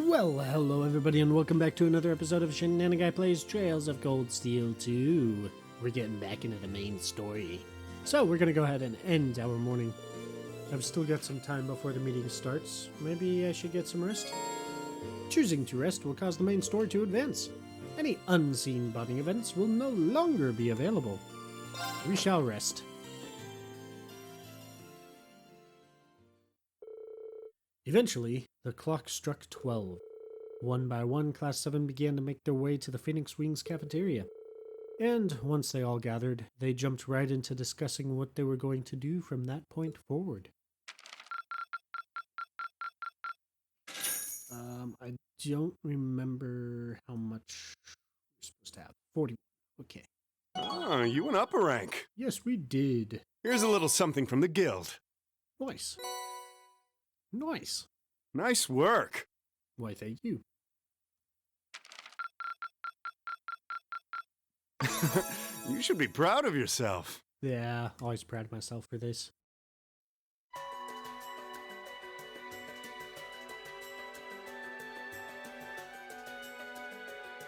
Well, hello everybody and welcome back to another episode of Shenanaguy Plays Trails of Cold Steel 2. We're getting back into the main story. So we're going to go ahead and end our morning. I've still got some time before the meeting starts. Maybe I should get some rest? Choosing to rest will cause the main story to advance. Any unseen bonding events will no longer be available. We shall rest. Eventually, the clock struck 12. One by one, Class 7 began to make their way to the Phoenix Wings cafeteria. And once they all gathered, they jumped right into discussing what they were going to do from that point forward. I don't remember how much we're supposed to have. 40. Okay. Ah, you went up a rank. Yes, we did. Here's a little something from the guild. Nice. Nice. Nice work. Why, thank you. You should be proud of yourself. Yeah, always proud of myself for this.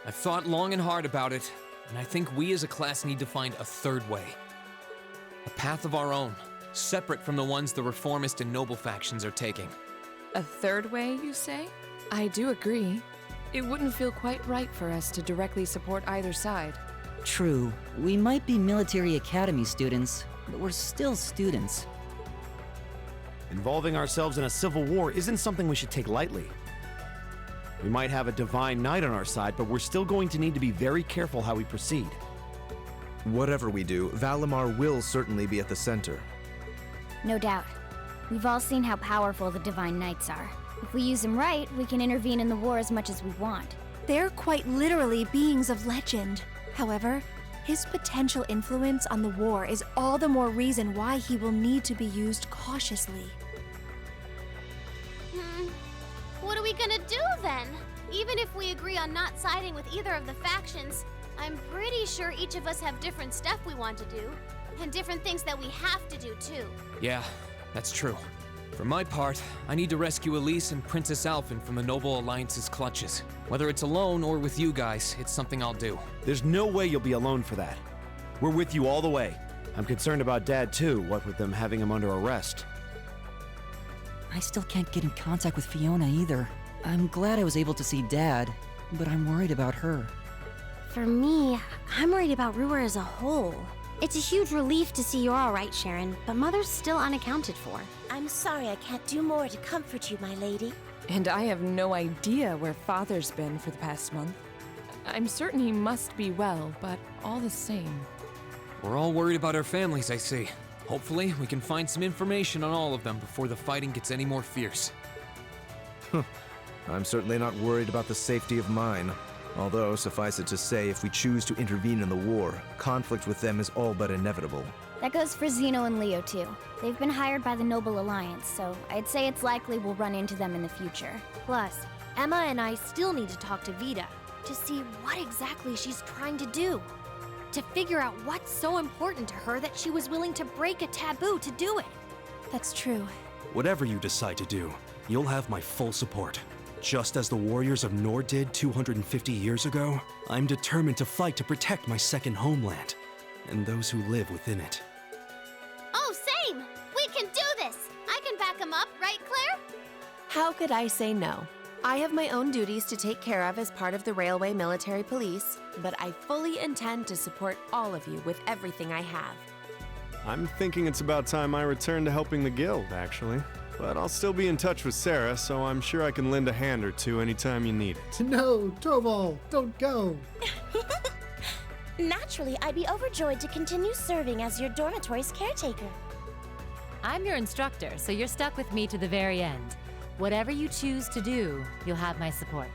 I've thought long and hard about it, and I think we as a class need to find a third way. A path of our own, separate from the ones the reformist and noble factions are taking. A third way, you say? I do agree. It wouldn't feel quite right for us to directly support either side. True. We might be military academy students, but we're still students. Involving ourselves in a civil war isn't something we should take lightly. We might have a divine knight on our side, but we're still going to need to be very careful how we proceed. Whatever we do, Valimar will certainly be at the center. No doubt. We've all seen how powerful the Divine Knights are. If we use them right, we can intervene in the war as much as we want. They're quite literally beings of legend. However, his potential influence on the war is all the more reason why he will need to be used cautiously. What are we gonna do then? Even if we agree on not siding with either of the factions, I'm pretty sure each of us have different stuff we want to do, and different things that we have to do too. Yeah, that's true. For my part, I need to rescue Elise and Princess Alphen from the Noble Alliance's clutches. Whether it's alone or with you guys, it's something I'll do. There's no way you'll be alone for that. We're with you all the way. I'm concerned about Dad too, what with them having him under arrest. I still can't get in contact with Fiona either. I'm glad I was able to see Dad, but I'm worried about her. For me, I'm worried about Ruhr as a whole. It's a huge relief to see you're all right, Sharon, but Mother's still unaccounted for. I'm sorry I can't do more to comfort you, my lady. And I have no idea where Father's been for the past month. I'm certain he must be well, but all the same. We're all worried about our families, I see. Hopefully, we can find some information on all of them before the fighting gets any more fierce. I'm certainly not worried about the safety of mine. Although, suffice it to say, if we choose to intervene in the war, conflict with them is all but inevitable. That goes for Zeno and Leo too. They've been hired by the Noble Alliance, so I'd say it's likely we'll run into them in the future. Plus, Emma and I still need to talk to Vita to see what exactly she's trying to do. To figure out what's so important to her that she was willing to break a taboo to do it. That's true. Whatever you decide to do, you'll have my full support. Just as the warriors of Nord did 250 years ago, I'm determined to fight to protect my second homeland, and those who live within it. Oh, same! We can do this! I can back him up, right, Claire? How could I say no? I have my own duties to take care of as part of the Railway Military Police, but I fully intend to support all of you with everything I have. I'm thinking it's about time I return to helping the guild, actually. But I'll still be in touch with Sarah, so I'm sure I can lend a hand or two anytime you need it. No, Torvald, don't go. Naturally, I'd be overjoyed to continue serving as your dormitory's caretaker. I'm your instructor, so you're stuck with me to the very end. Whatever you choose to do, you'll have my support.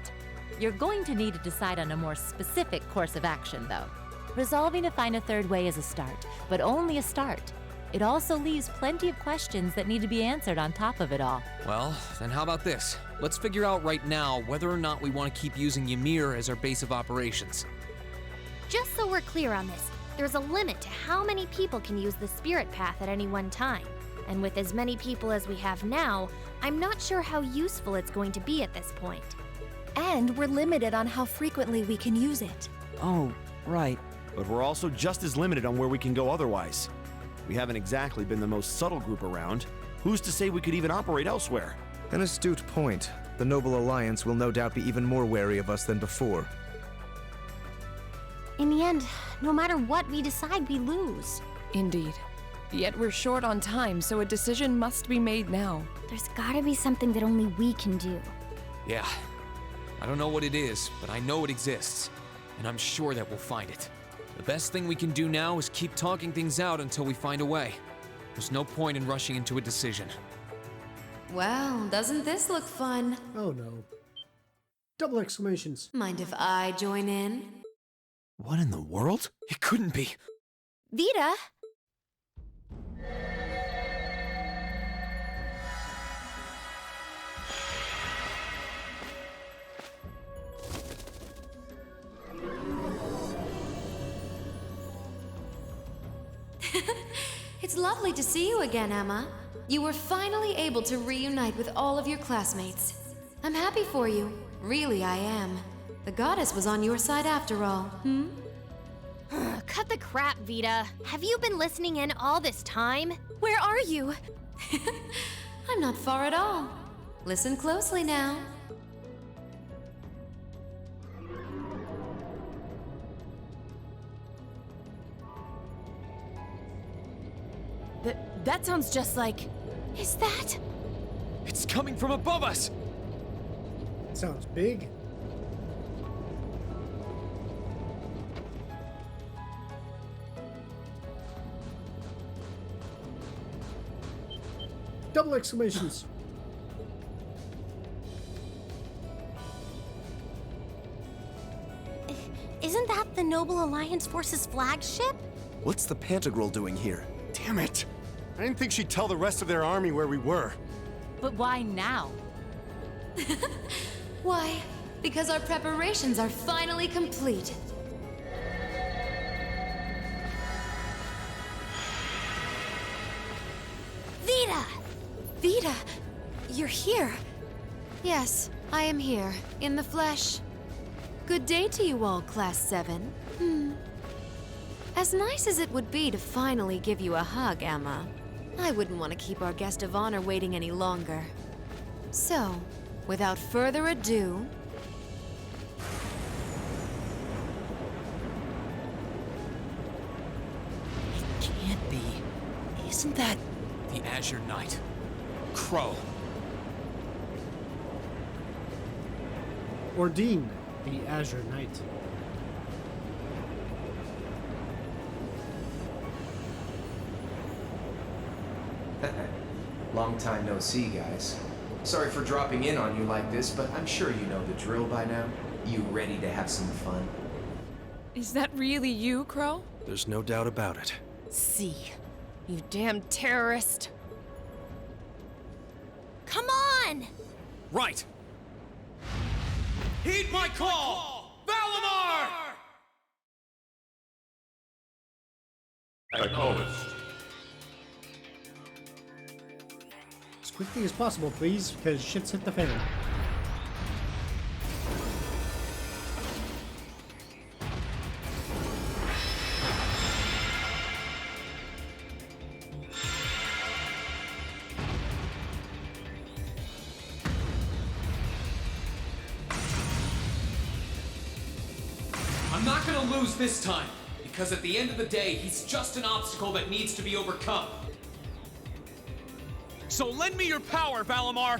You're going to need to decide on a more specific course of action, though. Resolving to find a third way is a start, but only a start. It also leaves plenty of questions that need to be answered on top of it all. Well, then how about this? Let's figure out right now whether or not we want to keep using Ymir as our base of operations. Just so we're clear on this, there's a limit to how many people can use the Spirit Path at any one time. And with as many people as we have now, I'm not sure how useful it's going to be at this point. And we're limited on how frequently we can use it. Oh, right. But we're also just as limited on where we can go otherwise. We haven't exactly been the most subtle group around. Who's to say we could even operate elsewhere? An astute point. The Noble Alliance will no doubt be even more wary of us than before. In the end, no matter what we decide, we lose. Indeed. Yet we're short on time, so a decision must be made now. There's gotta be something that only we can do. Yeah. I don't know what it is, but I know it exists. And I'm sure that we'll find it. The best thing we can do now is keep talking things out until we find a way. There's no point in rushing into a decision. Well, doesn't this look fun? Oh no. Double exclamations. Mind if I join in? What in the world? It couldn't be. Vita! It's lovely to see you again, Emma. You were finally able to reunite with all of your classmates. I'm happy for you. Really, I am. The goddess was on your side after all. Cut the crap, Vita. Have you been listening in all this time? Where are you? I'm not far at all. Listen closely now. That sounds just like... Is that? It's coming from above us! Sounds big. Double exclamations. Isn't that the Noble Alliance Force's flagship? What's the Pantagruel doing here? Damn it! I didn't think she'd tell the rest of their army where we were. But why now? Why? Because our preparations are finally complete. Vita! Vita, you're here. Yes, I am here, in the flesh. Good day to you all, Class 7. As nice as it would be to finally give you a hug, Emma, I wouldn't want to keep our guest of honor waiting any longer. So, without further ado... It can't be. Isn't that... The Azure Knight. Crow. Ordine, the Azure Knight. Long time no see, guys. Sorry for dropping in on you like this, but I'm sure you know the drill by now. You ready to have some fun? Is that really you, Crow? There's no doubt about it. See. You damn terrorist. Come on! Right! Heed my call! Valimar! Acknowledged. As quickly as possible, please, because shit's hit the fan. I'm not gonna lose this time, because at the end of the day, he's just an obstacle that needs to be overcome. So lend me your power, Valimar!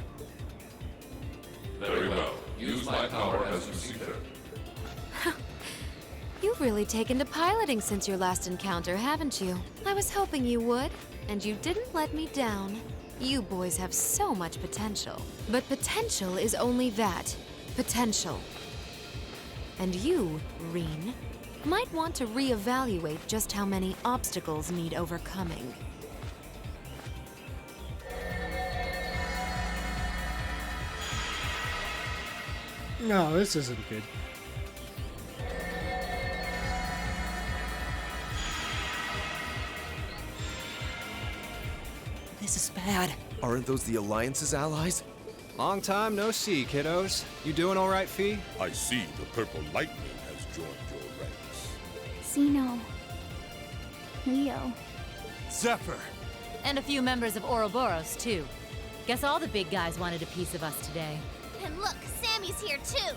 Very well. Use my power as you see fit. You've really taken to piloting since your last encounter, haven't you? I was hoping you would, and you didn't let me down. You boys have so much potential. But potential is only that. Potential. And you, Reen, might want to reevaluate just how many obstacles need overcoming. No, this isn't good. This is bad. Aren't those the Alliance's allies? Long time no see, kiddos. You doing all right, Fee? I see the purple lightning has joined your ranks. Zeno. Leo. Zephyr. And a few members of Ouroboros, too. Guess all the big guys wanted a piece of us today. And look, Sammy's here too.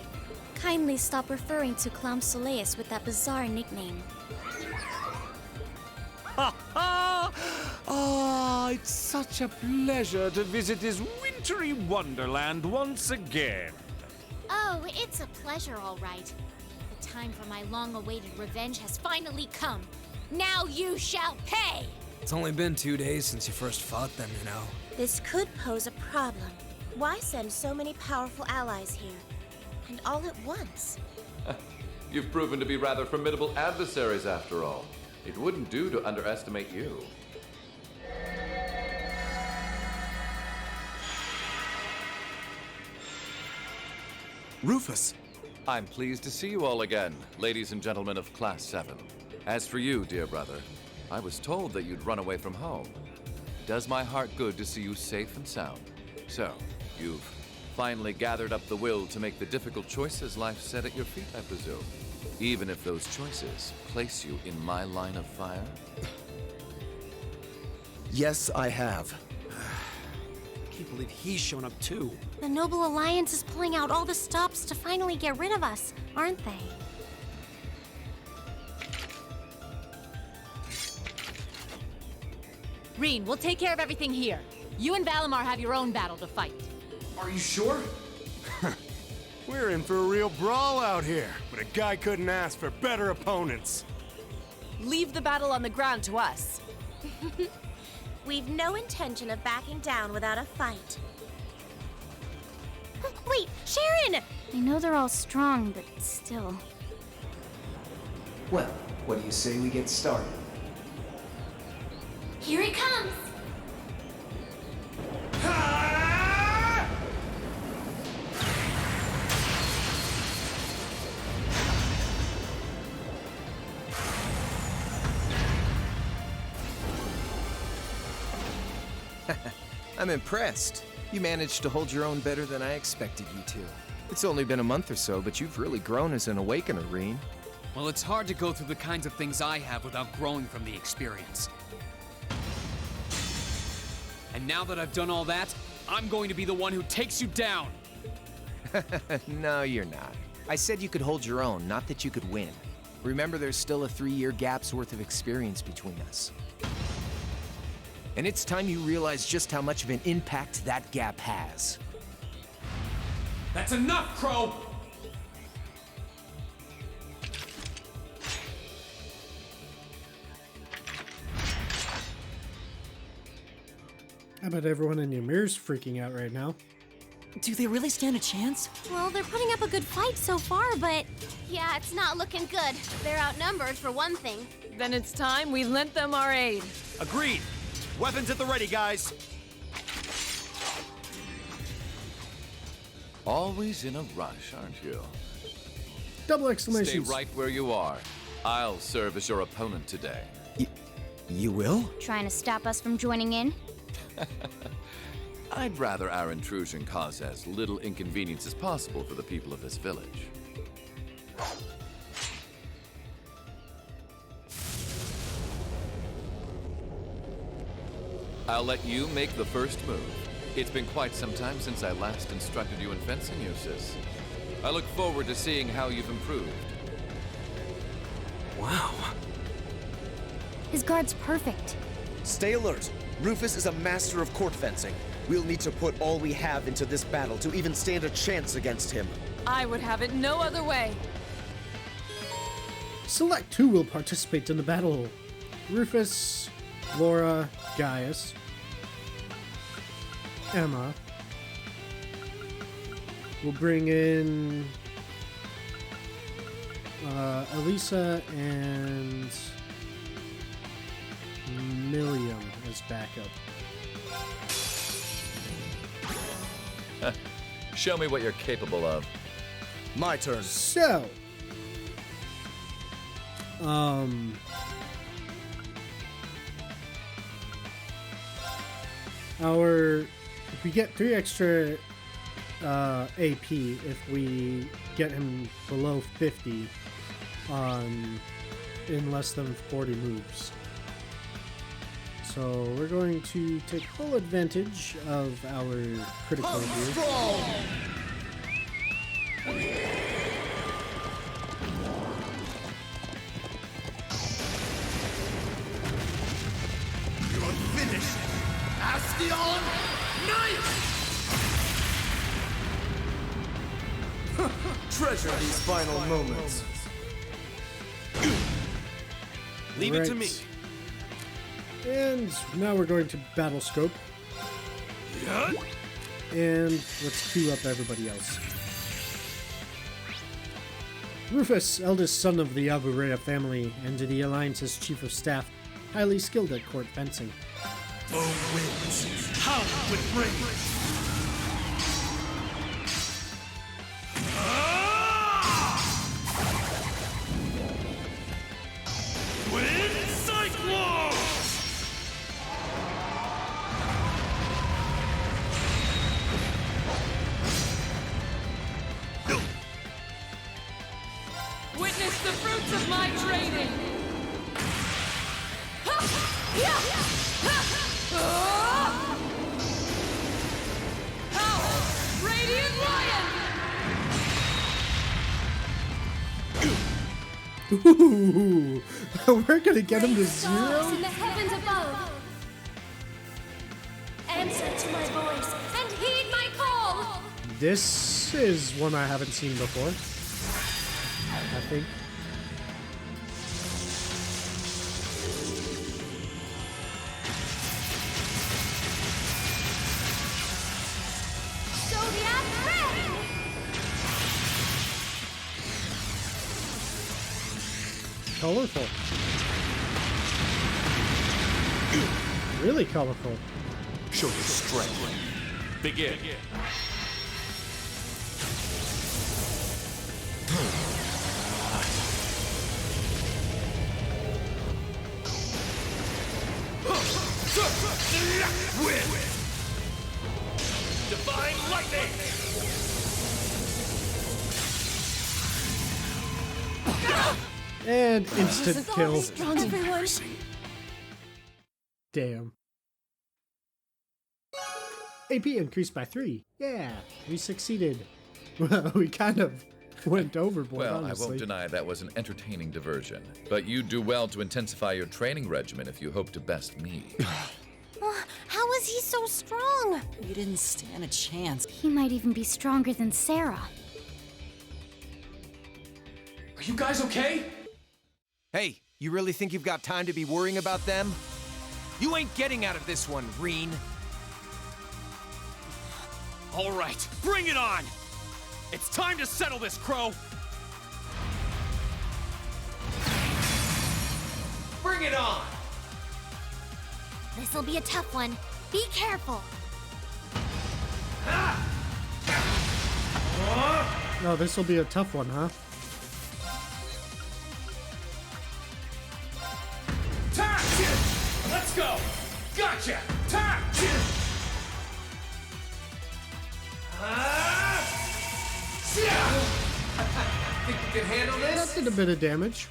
Kindly stop referring to Clown Soleus with that bizarre nickname. Ha ha! Ah, it's such a pleasure to visit this wintry wonderland once again. Oh, it's a pleasure, all right. The time for my long-awaited revenge has finally come. Now you shall pay! It's only been 2 days since you first fought them, you know. This could pose a problem. Why send so many powerful allies here? And all at once? You've proven to be rather formidable adversaries after all. It wouldn't do to underestimate you. Rufus! I'm pleased to see you all again, ladies and gentlemen of Class 7. As for you, dear brother, I was told that you'd run away from home. It does my heart good to see you safe and sound. So, you've finally gathered up the will to make the difficult choices life set at your feet, I presume. Even if those choices place you in my line of fire? Yes, I have. Can't believe he's shown up too. The Noble Alliance is pulling out all the stops to finally get rid of us, aren't they? Reen, we'll take care of everything here. You and Valimar have your own battle to fight. Are you sure? We're in for a real brawl out here, but a guy couldn't ask for better opponents. Leave the battle on the ground to us. We've no intention of backing down without a fight. Wait, Sharon! I know they're all strong, but still. Well, what do you say we get started? Here he comes! I'm impressed. You managed to hold your own better than I expected you to. It's only been a month or so, but you've really grown as an Awakener, Reen. Well, it's hard to go through the kinds of things I have without growing from the experience. And now that I've done all that, I'm going to be the one who takes you down! No, you're not. I said you could hold your own, not that you could win. Remember, there's still a 3-year gap's worth of experience between us. And it's time you realize just how much of an impact that gap has. That's enough, Crow! I bet everyone in Ymir's freaking out right now. Do they really stand a chance? Well, they're putting up a good fight so far, but... Yeah, it's not looking good. They're outnumbered, for one thing. Then it's time we lent them our aid. Agreed. Weapons at the ready, guys. Always in a rush, aren't you? Double exclamations. Stay right where you are. I'll serve as your opponent today. You will? Trying to stop us from joining in? I'd rather our intrusion cause as little inconvenience as possible for the people of this village. I'll let you make the first move. It's been quite some time since I last instructed you in fencing uses. I look forward to seeing how you've improved. Wow. His guard's perfect. Stay alert. Rufus is a master of court fencing. We'll need to put all we have into this battle to even stand a chance against him. I would have it no other way. Select who will participate in the battle. Rufus, Laura, Gaius, Emma. We'll bring in Elisa and Milliam as backup. Show me what you're capable of. My turn. So, if we get 3 extra AP if we get him below 50 in less than 40 moves. So we're going to take full advantage of our critical here. You're finished! Astion Knight! Treasure these final moments. Leave it to me. And now we're going to battle scope. And let's queue up everybody else. Rufus, eldest son of the Alburea family and the Alliance's chief of staff, highly skilled at court fencing. Oh, winds, howl with rage. Wind Cyclone! Witness the fruits of my training! Howl! Radiant Lion! Ooh, we're gonna get him to zero? In the heavens above, answer to my voice and heed my call. This is one I haven't seen before, I think. Zodiac Red! Colorful. Really colorful. Show your strength. Begin. Divine Lightning! And instant kill. Everyone. Damn. AP increased by 3. Yeah, we succeeded. Well, we kind of went overboard, Well, honestly. I won't deny that was an entertaining diversion. But you do well to intensify your training regimen if you hope to best me. How is he so strong? You didn't stand a chance. He might even be stronger than Sarah. Are you guys okay? Hey, you really think you've got time to be worrying about them? You ain't getting out of this one, Reen. All right, bring it on! It's time to settle this, Crow! Bring it on! This'll be a tough one. Be careful. Oh, this will be a tough one, huh? Let's go! Gotcha! Think you can handle this? That did a bit of damage.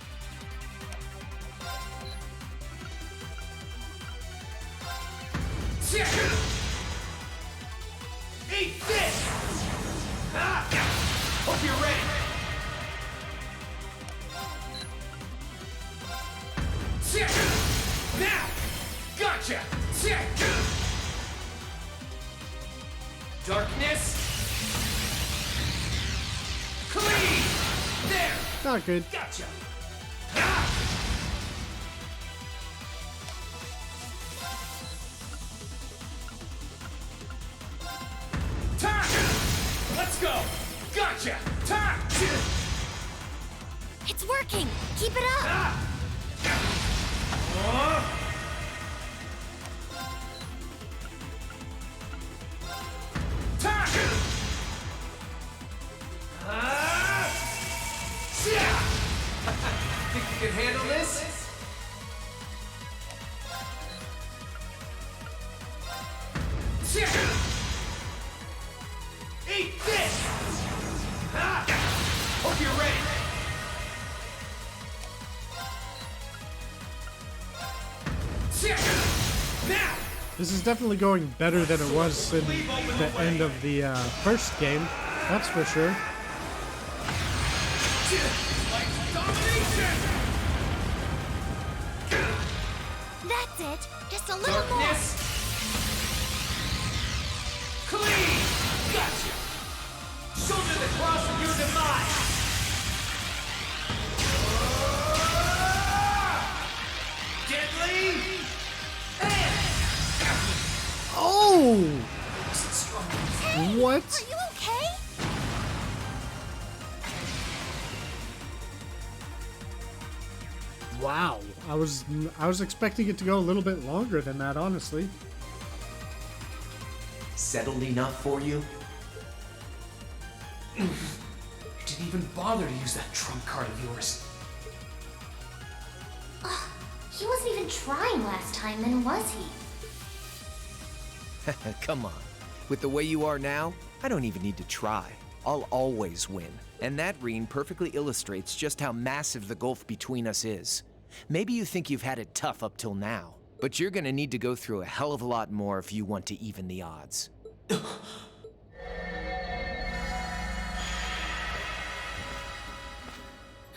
Eat this! Hope you're ready! Now! Gotcha! Darkness! Clean! There! Not good. Gotcha! Let's go! Gotcha! It's working. Keep it up. Think you can handle this? Eat This is definitely going better than it was in the end of the first game. That's for sure. That's it. Just a little Darkness. Clean! Gotcha! Shoulder the cross of your demise! Deadly! Oh! What? Are you okay? Wow. I was expecting it to go a little bit longer than that, honestly. Settled enough for you? You didn't even bother to use that trump card of yours. He wasn't even trying last time, then was he? Come on. With the way you are now, I don't even need to try. I'll always win. And that Reen perfectly illustrates just how massive the gulf between us is. Maybe you think you've had it tough up till now, but you're gonna need to go through a hell of a lot more if you want to even the odds. I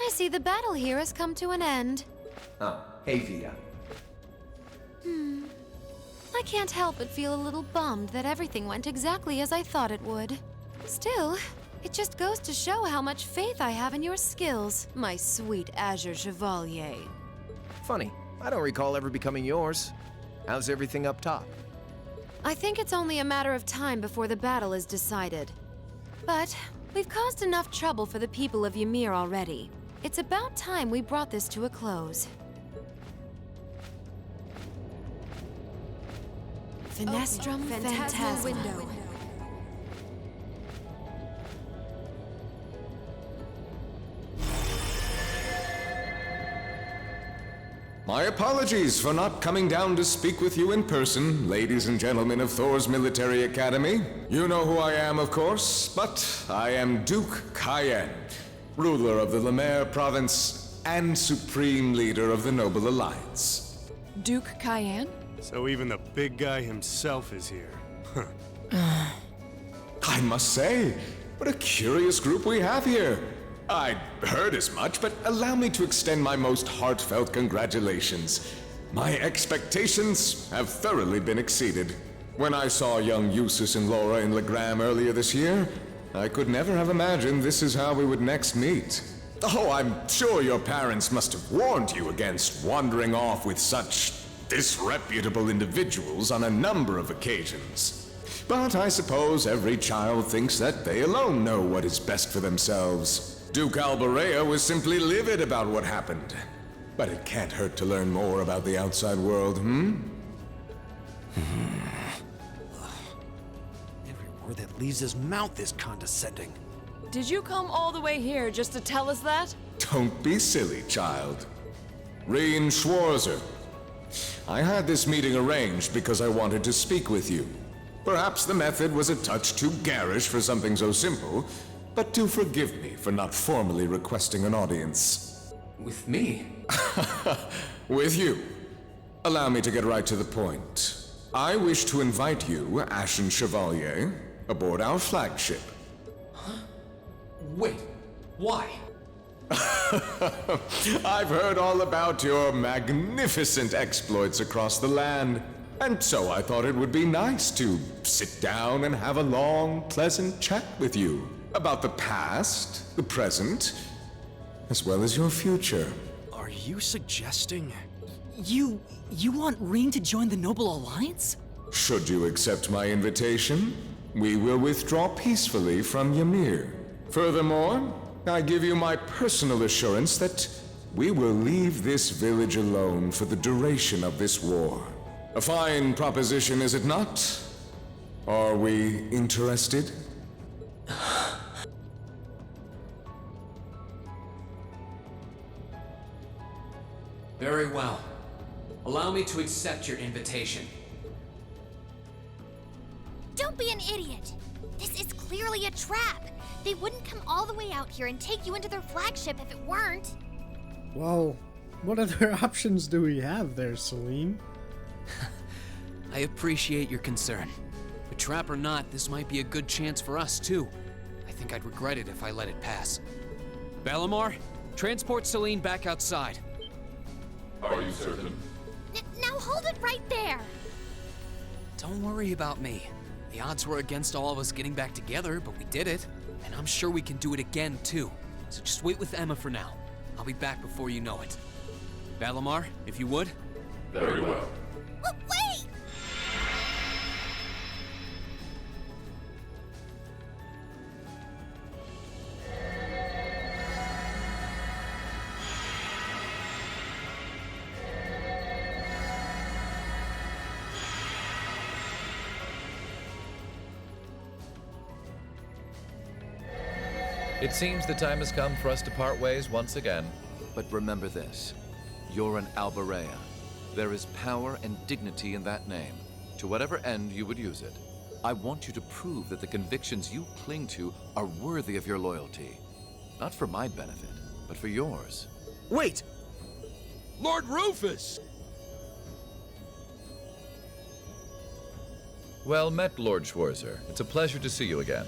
see the battle here has come to an end. Oh, hey Vita. I can't help but feel a little bummed that everything went exactly as I thought it would. Still, it just goes to show how much faith I have in your skills, my sweet Azure Chevalier. Funny, I don't recall ever becoming yours. How's everything up top? I think it's only a matter of time before the battle is decided. But we've caused enough trouble for the people of Ymir already. It's about time we brought this to a close. Finestrum Phantasma. Window. My apologies for not coming down to speak with you in person, ladies and gentlemen of Thor's Military Academy. You know who I am, of course, but I am Duke Cayenne, ruler of the Lemare Province and supreme leader of the Noble Alliance. Duke Cayenne? So even the big guy himself is here. I must say, what a curious group we have here. I'd heard as much, but allow me to extend my most heartfelt congratulations. My expectations have thoroughly been exceeded. When I saw young Eustace and Laura in Legram earlier this year, I could never have imagined this is how we would next meet. Oh, I'm sure your parents must have warned you against wandering off with such disreputable individuals on a number of occasions. But I suppose every child thinks that they alone know what is best for themselves. Duke Alberea was simply livid about what happened. But it can't hurt to learn more about the outside world, Every word that leaves his mouth is condescending. Did you come all the way here just to tell us that? Don't be silly, child. Reen Schwarzer. I had this meeting arranged because I wanted to speak with you. Perhaps the method was a touch too garish for something so simple, but do forgive me for not formally requesting an audience. With me? With you. Allow me to get right to the point. I wish to invite you, Ashen Chevalier, aboard our flagship. Huh? Wait, why? I've heard all about your magnificent exploits across the land, and so I thought it would be nice to sit down and have a long, pleasant chat with you about the past, the present, as well as your future. Are you suggesting... You want Reen to join the Noble Alliance? Should you accept my invitation, we will withdraw peacefully from Ymir. Furthermore, I give you my personal assurance that we will leave this village alone for the duration of this war. A fine proposition, is it not? Are we interested? Very well. Allow me to accept your invitation. Don't be an idiot! This is clearly a trap! They wouldn't come all the way out here and take you into their flagship if it weren't. Well, what other options do we have there, Celine? I appreciate your concern. But trap or not, this might be a good chance for us, too. I think I'd regret it if I let it pass. Balamar, transport Celine back outside. Are you certain? Now hold it right there! Don't worry about me. The odds were against all of us getting back together, but we did it. And I'm sure we can do it again, too. So just wait with Emma for now. I'll be back before you know it. Balamar, if you would. Very well. Wait! It seems the time has come for us to part ways once again. But remember this. You're an Albarea. There is power and dignity in that name, to whatever end you would use it. I want you to prove that the convictions you cling to are worthy of your loyalty. Not for my benefit, but for yours. Wait! Lord Rufus! Well met, Lord Schwarzer. It's a pleasure to see you again.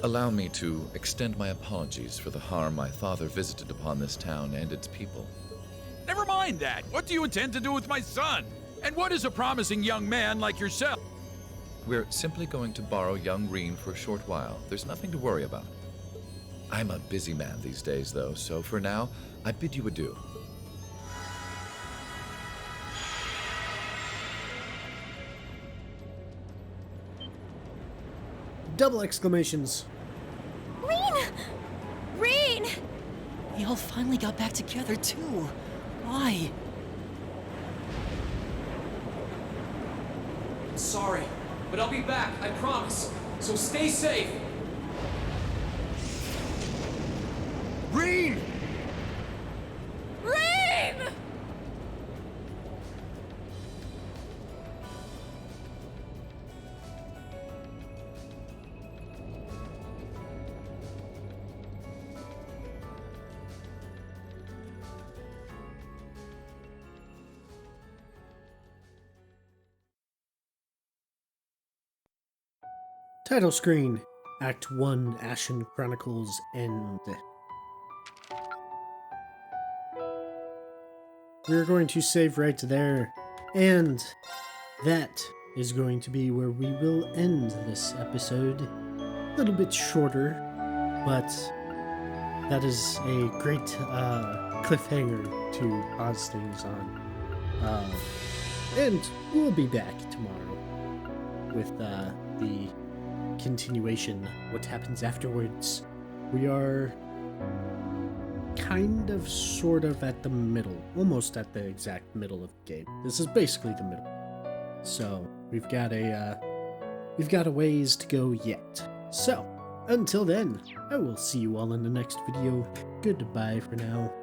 Allow me to extend my apologies for the harm my father visited upon this town and its people. Never mind that. What do you intend to do with my son? And what is a promising young man like yourself? We're simply going to borrow young Reen for a short while. There's nothing to worry about. I'm a busy man these days, though, so for now, I bid you adieu. Double exclamations. Reen! Reen! They all finally got back together, too. Why? Sorry, but I'll be back, I promise. So stay safe. Reen! Reen! Title screen. Act 1, Ashen Chronicles End. We're going to save right there. And that is going to be where we will end this episode. A little bit shorter, but that is a great cliffhanger to pause things on. And we'll be back tomorrow with the continuation, what happens afterwards. We are kind of sort of at the middle, almost at the exact middle of the game. This is basically the middle. So we've got a ways to go yet. So until then, I will see you all in the next video. Goodbye for now.